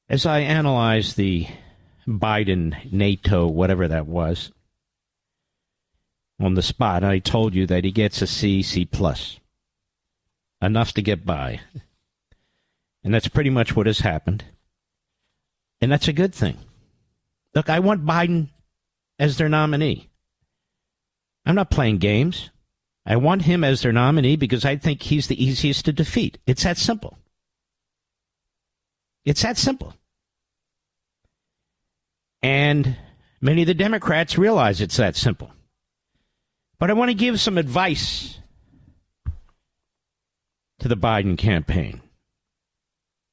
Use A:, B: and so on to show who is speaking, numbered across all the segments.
A: As I analyze the Biden NATO, whatever that was, on the spot, I told you that he gets a C, C plus. Enough to get by. And that's pretty much what has happened. And that's a good thing. Look, I want Biden as their nominee. I'm not playing games. I want him as their nominee because I think he's the easiest to defeat. It's that simple. It's that simple. And many of the Democrats realize it's that simple. But I want to give some advice to the Biden campaign.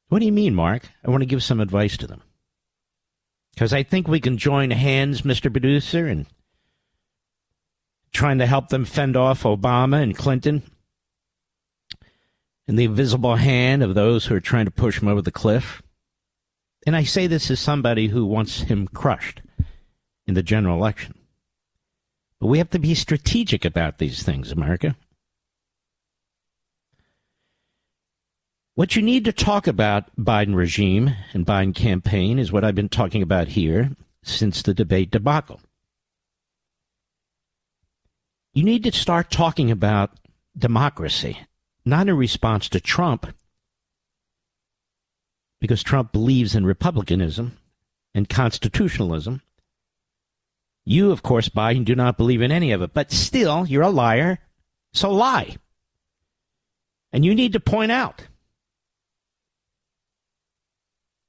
A: What do you mean, Mark? I want to give some advice to them. Because I think we can join hands, Mr. Producer, in trying to help them fend off Obama and Clinton and the invisible hand of those who are trying to push him over the cliff. And I say this as somebody who wants him crushed in the general election. But we have to be strategic about these things, America. What you need to talk about, Biden regime and Biden campaign, is what I've been talking about here since the debate debacle. You need to start talking about democracy, not in response to Trump, because Trump believes in republicanism and constitutionalism. You, of course, Biden, do not believe in any of it, but still, you're a liar, so lie. And you need to point out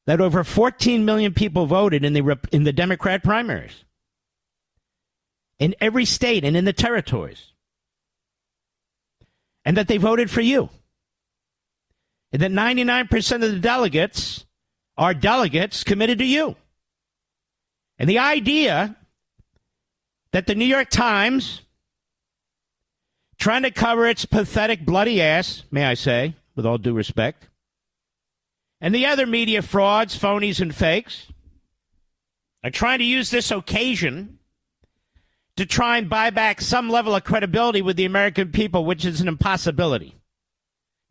A: that over 14 million people voted in the Democrat primaries in every state and in the territories, and that they voted for you, and that 99% of the delegates are delegates committed to you. And the idea that the New York Times, trying to cover its pathetic, bloody ass, may I say, with all due respect, and the other media frauds, phonies, and fakes are trying to use this occasion to try and buy back some level of credibility with the American people, which is an impossibility,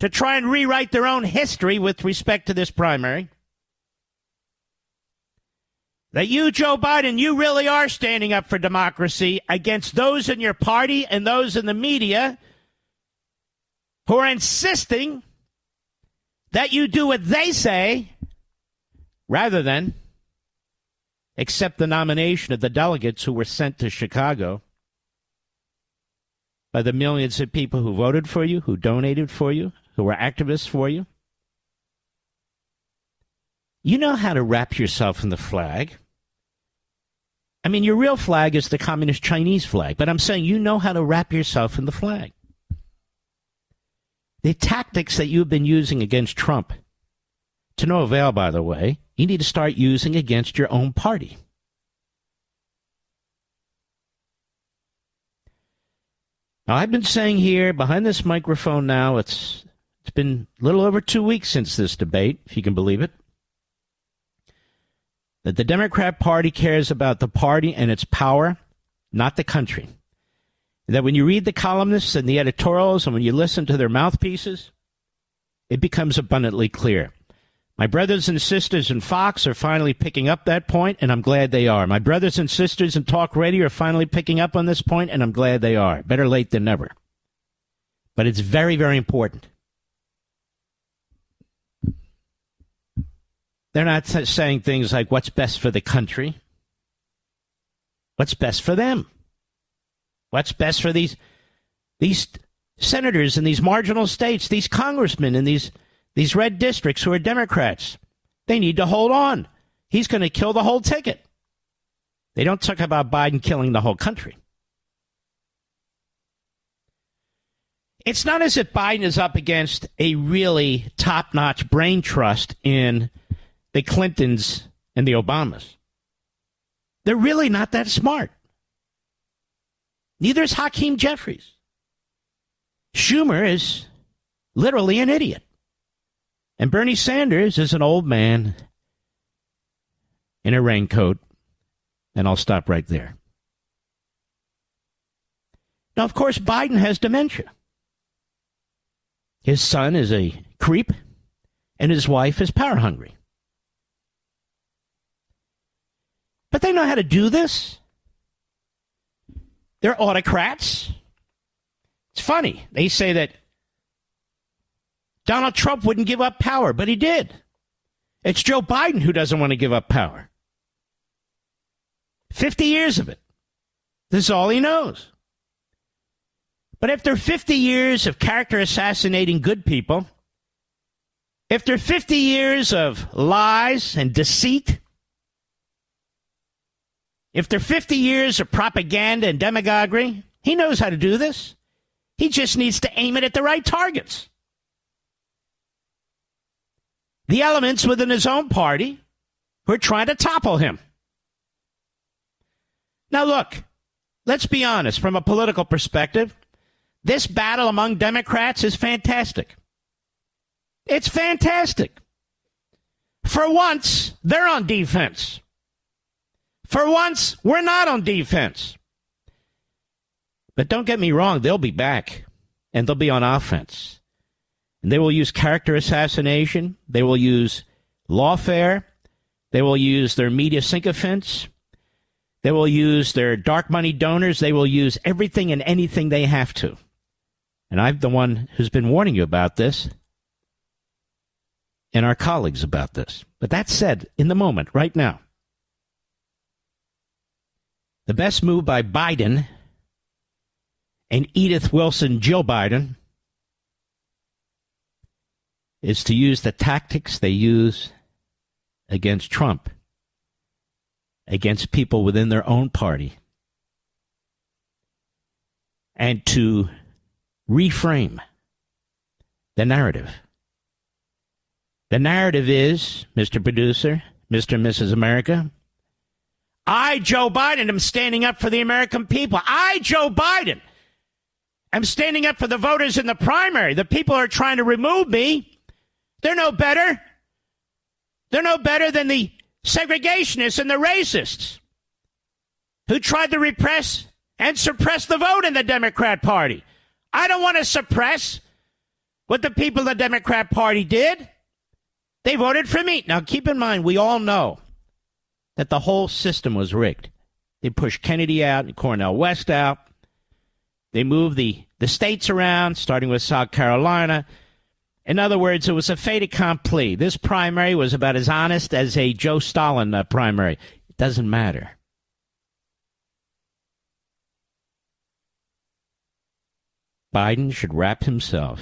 A: to try and rewrite their own history with respect to this primary. That you, Joe Biden, you really are standing up for democracy against those in your party and those in the media who are insisting that you do what they say rather than accept the nomination of the delegates who were sent to Chicago by the millions of people who voted for you, who donated for you, who were activists for you. You know how to wrap yourself in the flag. I mean, your real flag is the Communist Chinese flag, but I'm saying you know how to wrap yourself in the flag. The tactics that you've been using against Trump, to no avail, by the way, you need to start using against your own party. Now, I've been saying here behind this microphone now, it's been a little over 2 weeks since this debate, if you can believe it, that the Democrat Party cares about the party and its power, not the country. That when you read the columnists and the editorials and when you listen to their mouthpieces, it becomes abundantly clear. My brothers and sisters in Fox are finally picking up that point, and I'm glad they are. My brothers and sisters in Talk Radio are finally picking up on this point, and I'm glad they are. Better late than never. But it's very, very important. They're not saying things like, what's best for the country? What's best for them? What's best for these senators in these marginal states, these congressmen in these red districts who are Democrats? They need to hold on. He's going to kill the whole ticket. They don't talk about Biden killing the whole country. It's not as if Biden is up against a really top-notch brain trust in the Clintons and the Obamas. They're really not that smart. Neither is Hakeem Jeffries. Schumer is literally an idiot. And Bernie Sanders is an old man in a raincoat. And I'll stop right there. Now, of course, Biden has dementia. His son is a creep, and his wife is power hungry. they know how to do this? They're autocrats. It's funny. They say that Donald Trump wouldn't give up power, but he did. It's Joe Biden who doesn't want to give up power. 50 years of it. This is all he knows. But after 50 years of character assassinating good people, after 50 years of lies and deceit, after 50 years of propaganda and demagoguery, he knows how to do this. He just needs to aim it at the right targets. The elements within his own party who are trying to topple him. Now look, let's be honest, from a political perspective, this battle among Democrats is fantastic. It's fantastic. For once, they're on defense. For once, we're not on defense. But don't get me wrong, they'll be back, and they'll be on offense. And they will use character assassination. They will use lawfare. They will use their media sycophants. They will use their dark money donors. They will use everything and anything they have to. And I'm the one who's been warning you about this, and our colleagues about this. But that said, in the moment, right now, the best move by Biden and Edith Wilson, Jill Biden, is to use the tactics they use against Trump, against people within their own party, and to reframe the narrative. The narrative is, Mr. Producer, Mr. and Mrs. America, I, Joe Biden, am standing up for the American people. I, Joe Biden, am standing up for the voters in the primary. The people who are trying to remove me, they're no better. They're no better than the segregationists and the racists who tried to repress and suppress the vote in the Democrat Party. I don't want to suppress what the people of the Democrat Party did. They voted for me. Now, keep in mind, we all know that the whole system was rigged. They pushed Kennedy out and Cornel West out. They moved the states around, starting with South Carolina. In other words, it was a fait accompli. This primary was about as honest as a Joe Stalin primary. It doesn't matter. Biden should wrap himself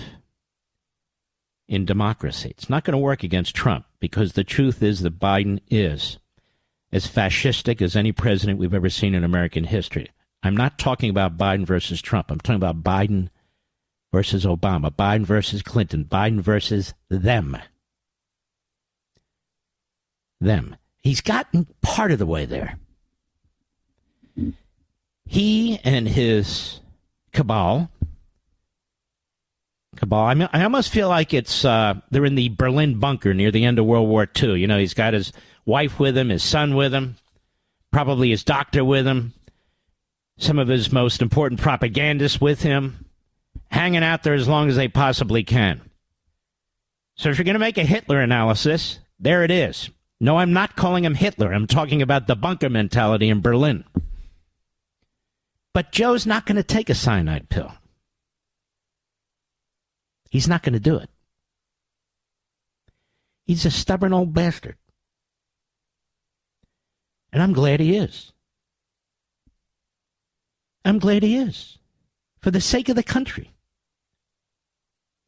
A: in democracy. It's not going to work against Trump because the truth is that Biden is as fascistic as any president we've ever seen in American history. I'm not talking about Biden versus Trump. I'm talking about Biden versus Obama, Biden versus Clinton, Biden versus them. Them. He's gotten part of the way there. He and his cabal, I almost feel like it's they're in the Berlin bunker near the end of World War II. You know, he's got his wife with him, his son with him, probably his doctor with him, some of his most important propagandists with him, hanging out there as long as they possibly can. So if you're going to make a Hitler analysis, there it is. No, I'm not calling him Hitler. I'm talking about the bunker mentality in Berlin. But Joe's not going to take a cyanide pill. He's not going to do it. He's a stubborn old bastard. And I'm glad he is. I'm glad he is. For the sake of the country.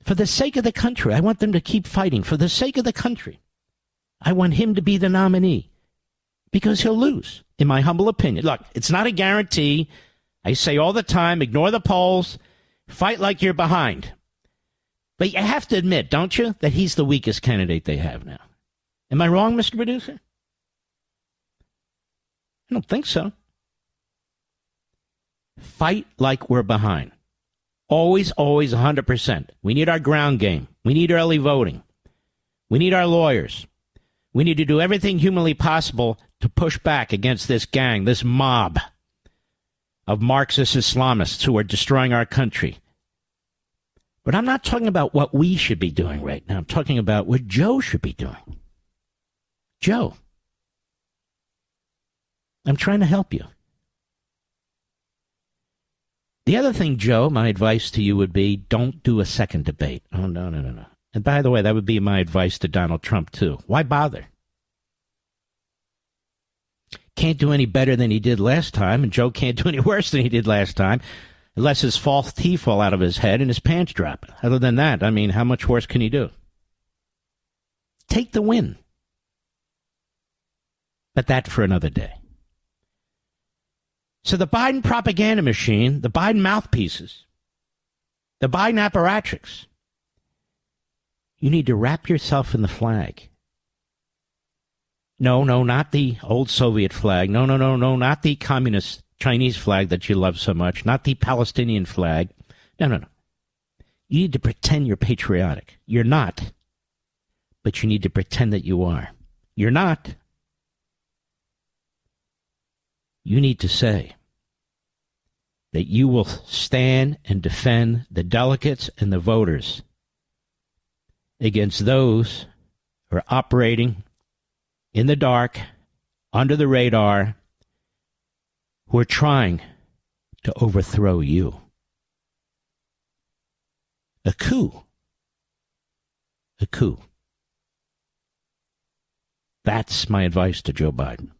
A: For the sake of the country. I want them to keep fighting. For the sake of the country. I want him to be the nominee. Because he'll lose, in my humble opinion. Look, it's not a guarantee. I say all the time, ignore the polls. Fight like you're behind. But you have to admit, don't you, that he's the weakest candidate they have now. Am I wrong, Mr. Producer? I don't think so. Fight like we're behind. Always, always 100%. We need our ground game. We need early voting. We need our lawyers. We need to do everything humanly possible to push back against this gang, this mob of Marxist Islamists who are destroying our country. But I'm not talking about what we should be doing right now. I'm talking about what Joe should be doing. Joe. I'm trying to help you. The other thing, Joe, my advice to you would be don't do a second debate. Oh, no. And by the way, that would be my advice to Donald Trump, too. Why bother? Can't do any better than he did last time, and Joe can't do any worse than he did last time, unless his false teeth fall out of his head and his pants drop. Other than that, I mean, how much worse can he do? Take the win. But that for another day. So the Biden propaganda machine, the Biden mouthpieces, the Biden apparatchiks, you need to wrap yourself in the flag. No, not the old Soviet flag. No, not the communist Chinese flag that you love so much. Not the Palestinian flag. No. You need to pretend you're patriotic. You're not. But you need to pretend that you are. You're not. You need to say that you will stand and defend the delegates and the voters against those who are operating in the dark, under the radar, who are trying to overthrow you. A coup. A coup. That's my advice to Joe Biden.